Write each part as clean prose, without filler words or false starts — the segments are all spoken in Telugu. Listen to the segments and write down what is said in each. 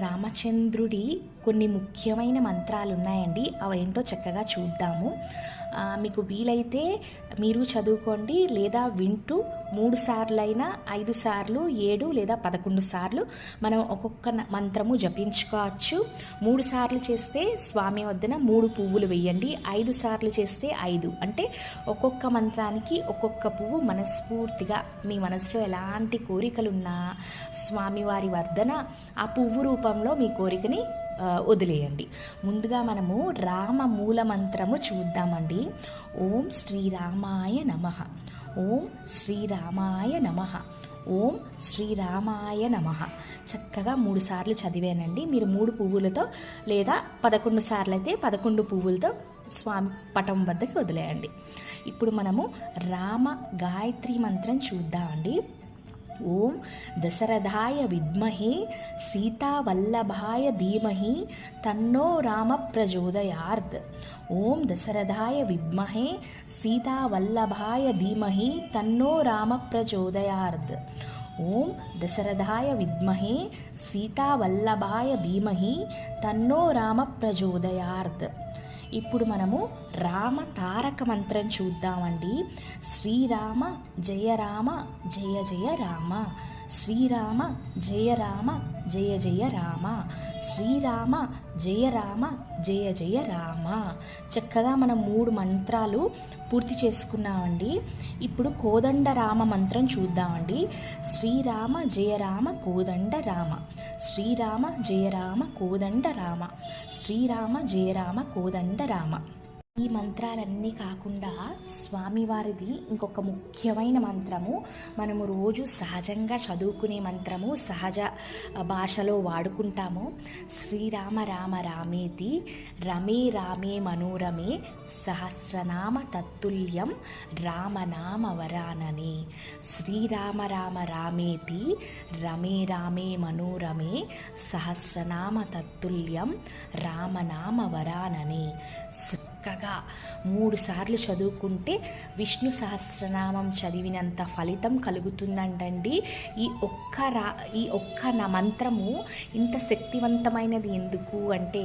రామచంద్రుడి కొన్ని ముఖ్యమైన మంత్రాలు ఉన్నాయండి. అవేంటో చక్కగా చూద్దాము. మీకు వీలైతే మీరు చదువుకోండి, లేదా వింటూ 3 సార్లైనా 5 సార్లు 7 లేదా 11 సార్లు మనం ఒక్కొక్క మంత్రము జపించుకోవచ్చు. 3 సార్లు చేస్తే స్వామి వద్దన 3 పువ్వులు వేయండి. 5 సార్లు చేస్తే 5, అంటే ఒక్కొక్క మంత్రానికి ఒక్కొక్క పువ్వు మనస్ఫూర్తిగా మీ మనసులో ఎలాంటి కోరికలున్నా స్వామివారి వద్దన ఆ పువ్వు రూపంలో మీ కోరికని వదిలేయండి. ముందుగా మనము రామ మూల మంత్రము చూద్దామండి. ఓం శ్రీరామాయ నమః, ఓం శ్రీరామాయ నమః, ఓం శ్రీరామాయ నమః. చక్కగా 3 సార్లు చదివానండి. మీరు 3 పువ్వులతో లేదా 11 సార్లు అయితే 11 పువ్వులతో స్వామి పటం వద్దకి వదిలేయండి. ఇప్పుడు మనము రామ గాయత్రి మంత్రం చూద్దామండి. ఓం దశరథాయ విద్మహే సీతావల్లభాయ ధీమహి తన్నో రామ ప్రచోదయాత్. ఓం దశరథాయ విద్మహే సీతావల్లభాయ ధీమహి తన్నో రామ ప్రచోదయాత్. ఓం దశరథాయ విద్మహే సీతావల్లభాయ ధీమహి తన్నో రామ ప్రచోదయాత్. ఇప్పుడు మనము రామ తారక మంత్రం చూద్దామండి. శ్రీరామ జయ రామ జయ జయ రామ, శ్రీరామ జయ రామ జయ జయ రామ, శ్రీరామ జయ రామ జయ జయ రామ. చక్కగా మనం 3 మంత్రాలు పూర్తి చేసుకున్నామండి. ఇప్పుడు కోదండ రామ మంత్రం చూద్దామండి. శ్రీరామ జయ రామ కోదండ రామ, శ్రీరామ జయ రామ కోదండ రామ, శ్రీరామ జయ రామ కోదండ రామ. ఈ మంత్రాలన్నీ కాకుండా స్వామివారిది ఇంకొక ముఖ్యమైన మంత్రము, మనము రోజు సహజంగా చదువుకునే మంత్రము, సహజ భాషలో వాడుకుంటాము. శ్రీరామ రామ రామేతి రమే రామే మనోరమే సహస్రనామ తత్తుల్యం రామనామ వరాననే. శ్రీరామ రామ రామేతి రమే రామే మనోరమే సహస్రనామ తత్తుల్యం రామనామ వరాననే. చక్కగా 3 సార్లు చదువుకుంటే విష్ణు సహస్రనామం చదివినంత ఫలితం కలుగుతుందంటండి. ఈ ఒక్క మంత్రము ఇంత శక్తివంతమైనది ఎందుకు అంటే,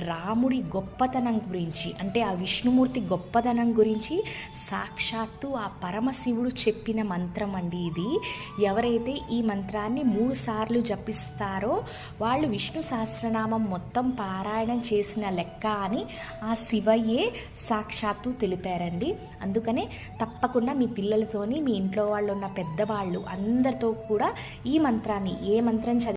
రాముడి గొప్పతనం గురించి, అంటే ఆ విష్ణుమూర్తి గొప్పతనం గురించి సాక్షాత్తు ఆ పరమశివుడు చెప్పిన మంత్రం అండి ఇది. ఎవరైతే ఈ మంత్రాన్ని 3 సార్లు జపిస్తారో వాళ్ళు విష్ణు సహస్రనామం మొత్తం పారాయణం చేసిన లెక్క అని ఆ శివయ్యే సాక్షాత్తు తెలిపారండి. అందుకనే తప్పకుండా మీ పిల్లలతోని, మీ ఇంట్లో వాళ్ళు ఉన్న పెద్దవాళ్ళు అందరితో కూడా ఈ మంత్రాన్ని, ఏ మంత్రం చదివి